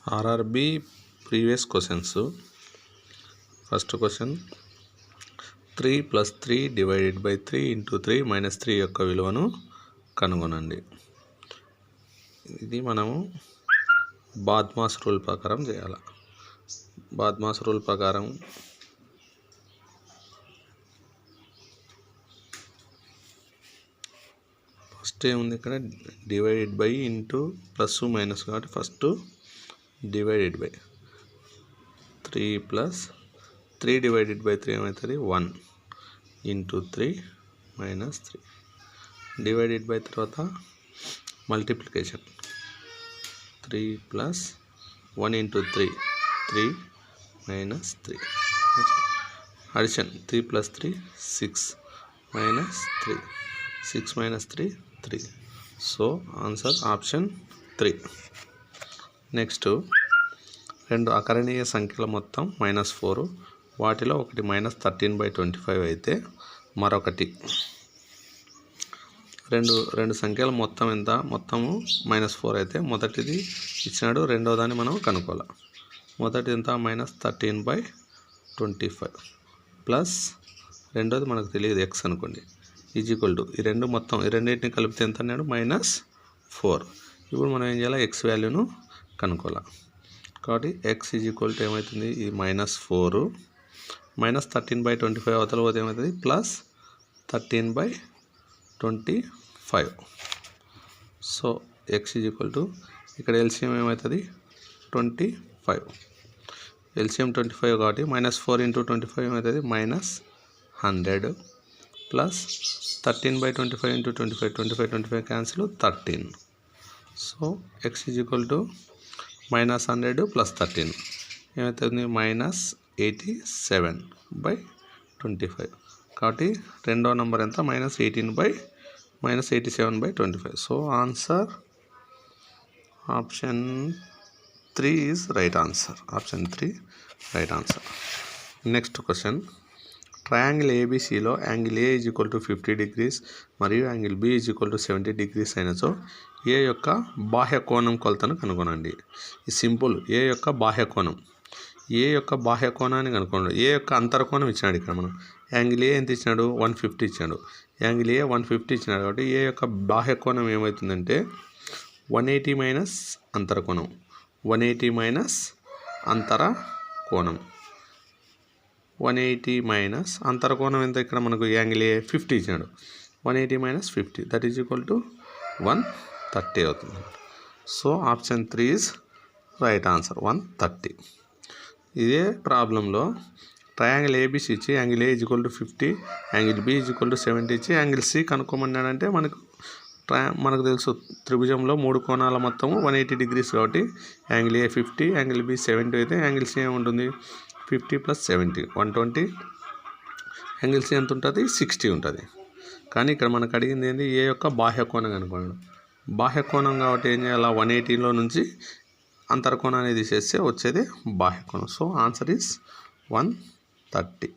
RRB previous questions. First question, 3 plus 3 divided by 3 into 3 minus 3 యొక్క విలువను కనుగొనండి. ఇది మనము బాద్మాస్ రూల్ ప్రకారం చేయాలి. బాద్మాస్ రూల్ ప్రకారం ఫస్ట్ ఏముంది ఇక్కడ divided by into plus minus కాబట్టి first divided by 3 plus 3 divided by 3 ఏమవుతుంది 1 ఇంటూ 3 మైనస్ 3 డివైడెడ్ బై తర్వాత multiplication 3 plus 1 into 3 3 minus 3 next addition 3 plus 3 6 minus 3 6 minus 3 3 so answer option 3. Next రెండు అకరణీయ సంఖ్యల మొత్తం -4 వాటిలో ఒకటి -13/25 అయితే మరొకటి రెండు సంఖ్యల మొత్తం ఎంత మొత్తము -4 అయితే మొదటిది ఇచ్చినాడు రెండో దాన్ని మనం కనుక్కోవాలి. మొదటిది ఎంత -13/25 ప్లస్ రెండోది మనకు తెలియదు x అనుకోండి ఈక్వల్ టు ఈ రెండింటిని కలిపితే ఎంత అన్నాడు -4. ఇప్పుడు మనం ఏం చేయాలి x వాల్యూను కనుక్కోవాలి. కాబట్టి x ఈక్వల్ టు ఏమవుతుంది ఈ -4 -13/25 అవతల పోతే ఏమవుతుంది +13/25. సో x ఈక్వల్ టు ఇక్కడ ఎల్సిఎం ఏమవుతుంది 25. ఎల్సిఎం 25 కాబట్టి -4 × 25 ఏమవుతుంది -100 plus 13/25 × 25 cancel 13. So x equal to -100 plus 13 ఏమవుతుంది -87/25. కాబట్టి రెండో నెంబర్ ఎంత -87/25. So answer option 3 is right answer. Option 3 right answer. Next question, triangle ఏబిసిలో angle A equal to 50 degrees మరియు angle B equal to 70 degrees అయినచో A యొక్క బాహ్య కోణం కొలతను కనుగొనండి. ఈ సింపుల్. ఏ యొక్క బాహ్య కోణాన్ని కనుక్కోండి. ఏ యొక్క అంతర్కోణం ఇచ్చినాడు. ఇక్కడ మనం యాంగిల్ ఏ ఎంత ఇచ్చినాడు 150 ఇచ్చినాడు. యాంగిల్ ఏ 150 ఇచ్చినాడు కాబట్టి ఏ యొక్క బాహ్య కోణం ఏమవుతుందంటే 180 మైనస్ అంతర్కోణం 180 మైనస్ అంతర కోణం 180 మైనస్ అంతర్కోణం ఎంత ఇక్కడ మనకు యాంగిల్ ఏ 50 ఇచ్చినాడు 180 minus 50 that is equal to 130 అవుతుంది. So option 3 is right answer 130. ఇదే ప్రాబ్లంలో ట్రయాంగిల్ ఏబిసి ఇచ్చి angle A equal to 50 angle B equal to 70 ఇచ్చి యాంగిల్ సి కనుక్కోమన్నాడంటే మనకు తెలుసు త్రిభుజంలో 3 కోణాల మొత్తము 180 degrees కాబట్టి యాంగిల్ ఏ 50 యాంగిల్ బి 70 అయితే యాంగిల్ సి ఏముంటుంది 50 + 70 120. యాంగిల్ సి ఎంత ఉంటుంది 60 ఉంటుంది. కానీ ఇక్కడ మనకు అడిగింది ఏంది ఏ యొక్క బాహ్య కోణం కనుక్కోండి. బాహ్య కోణం కాబట్టి ఏం చేయాలి 180లో నుంచి అంతర్కోణాన్ని తీసేస్తే వచ్చేది బాహ్య కోణం. So answer is 130.